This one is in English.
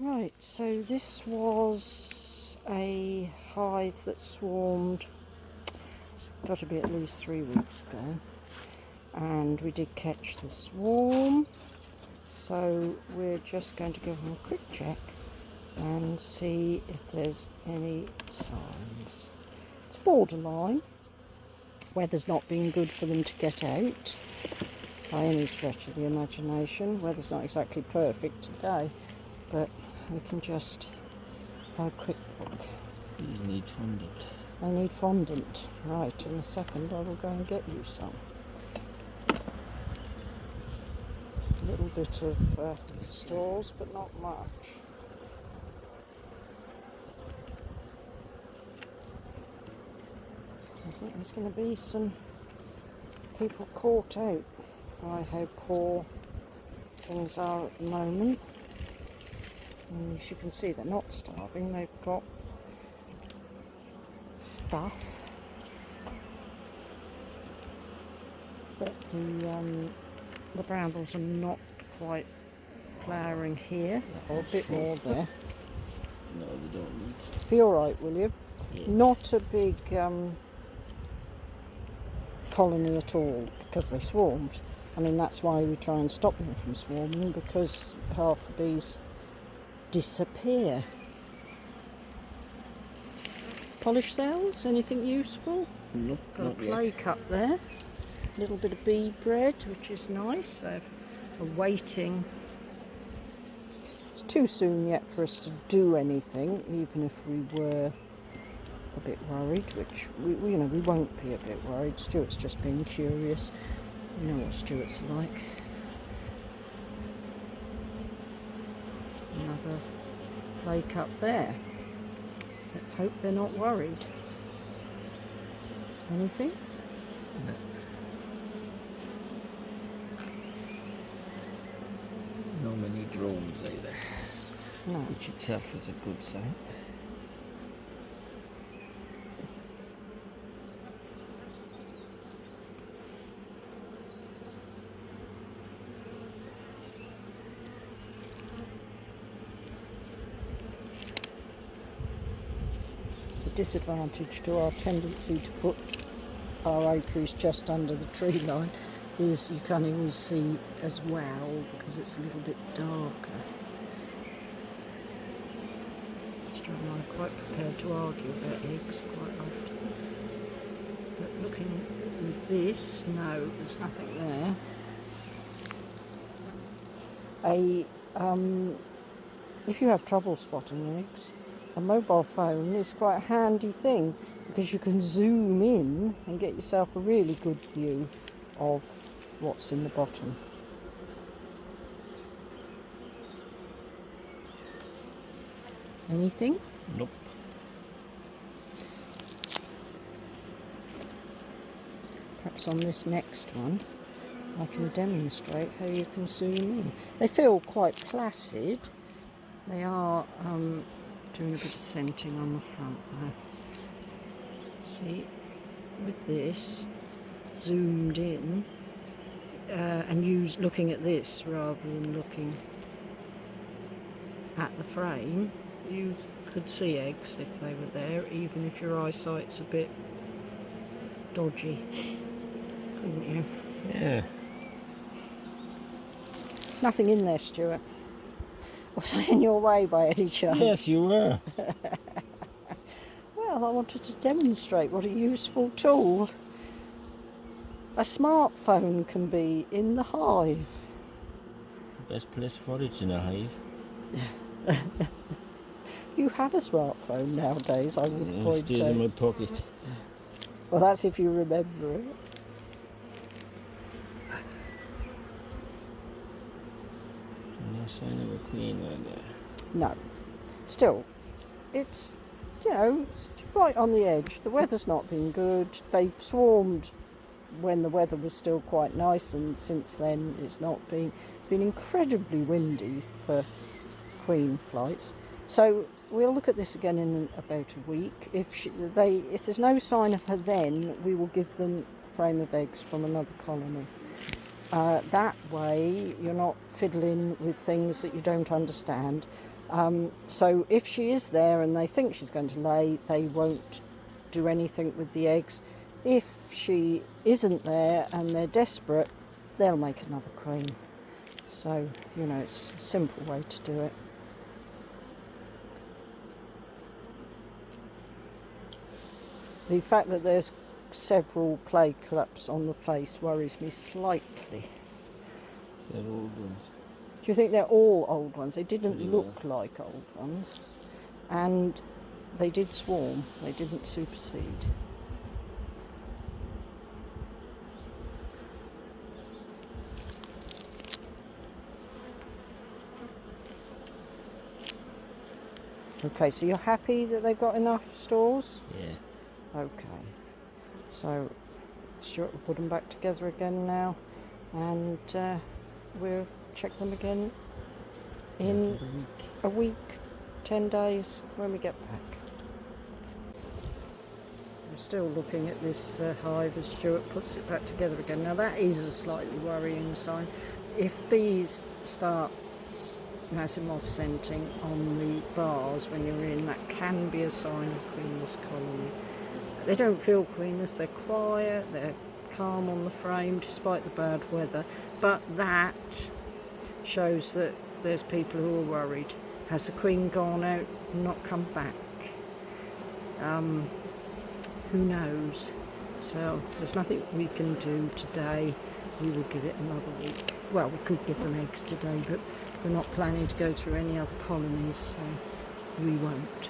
Right, so this was a hive that swarmed, it's got to be at least 3 weeks ago, and we did catch the swarm, so we're just going to give them a quick check and see if there's any signs. It's borderline. Weather's not been good for them to get out by any stretch of the imagination. Weather's not exactly perfect today, but we can just have a quick look. These need fondant. They need fondant. Right, in a second I will go and get you some. A little bit of stores, but not much. I think there's going to be some people caught out by how poor things are at the moment. And as you can see, they're not starving, they've got stuff. But the brambles are not quite flowering here, or a bit more there. No, they don't need stuff. Be alright, will you? Yeah. Not a big colony at all, because they swarmed. I mean, that's why we try and stop them from swarming, because half the bees disappear. Polish cells, anything useful? Nope, Got a not play yet. cup there. A little bit of bee bread, which is nice. So for waiting. It's too soon yet for us to do anything, even if we were a bit worried, which we won't be a bit worried. Stuart's just being curious. You know what Stuart's like. Another lake up there. Let's hope they're not worried. Anything? No. Not many drones either, No. which itself is a good sign. It's a disadvantage to our tendency to put our apiaries just under the tree line is you can't always see as well because it's a little bit darker. Stuart and I are quite prepared to argue about eggs quite often. But looking at this, no, there's nothing there. If you have trouble spotting eggs, a mobile phone is quite a handy thing because you can zoom in and get yourself a really good view of what's in the bottom. Anything? Nope. Perhaps on this next one I can demonstrate how you can zoom in. They feel quite placid. They are doing a bit of scenting on the front there. See, with this zoomed in and looking at this rather than looking at the frame, you could see eggs if they were there, even if your eyesight's a bit dodgy, couldn't you? Yeah. There's nothing in there, Stuart. Was I in your way by any chance? Yes, you were. Well, I wanted to demonstrate what a useful tool a smartphone can be in the hive. Best place for it in a hive. You have a smartphone nowadays, I would It point stays in my out. pocket. Well, that's if you remember it. No sign of a queen right there. No. Still, it's right on the edge. The weather's not been good. They swarmed when the weather was still quite nice, and since then it's been incredibly windy for queen flights. So we'll look at this again in about a week. If there's no sign of her then, we will give them a frame of eggs from another colony. That way you're not fiddling with things that you don't understand. So if she is there and they think she's going to lay, they won't do anything with the eggs. If she isn't there and they're desperate, they'll make another queen. So, you know, it's a simple way to do it. The fact that there's several plague clumps on the face worries me slightly. They're old ones. Do you think they're all old ones? They didn't Pretty look like old ones. And they did swarm. They didn't supersede. Okay, so you're happy that they've got enough stores? Yeah. Okay. So Stuart will put them back together again now, and we'll check them again in a week, 10 days when we get back. We're still looking at this hive as Stuart puts it back together again. Now that is a slightly worrying sign. If bees start Nasimov scenting on the bars when you're in, that can be a sign of queenless colony. They don't feel queenless, they're quiet, they're calm on the frame despite the bad weather, but that shows that there's people who are worried. Has the queen gone out and not come back? Who knows? So there's nothing we can do today. We will give it another week. Well, we could give them eggs today, but we're not planning to go through any other colonies, so we won't.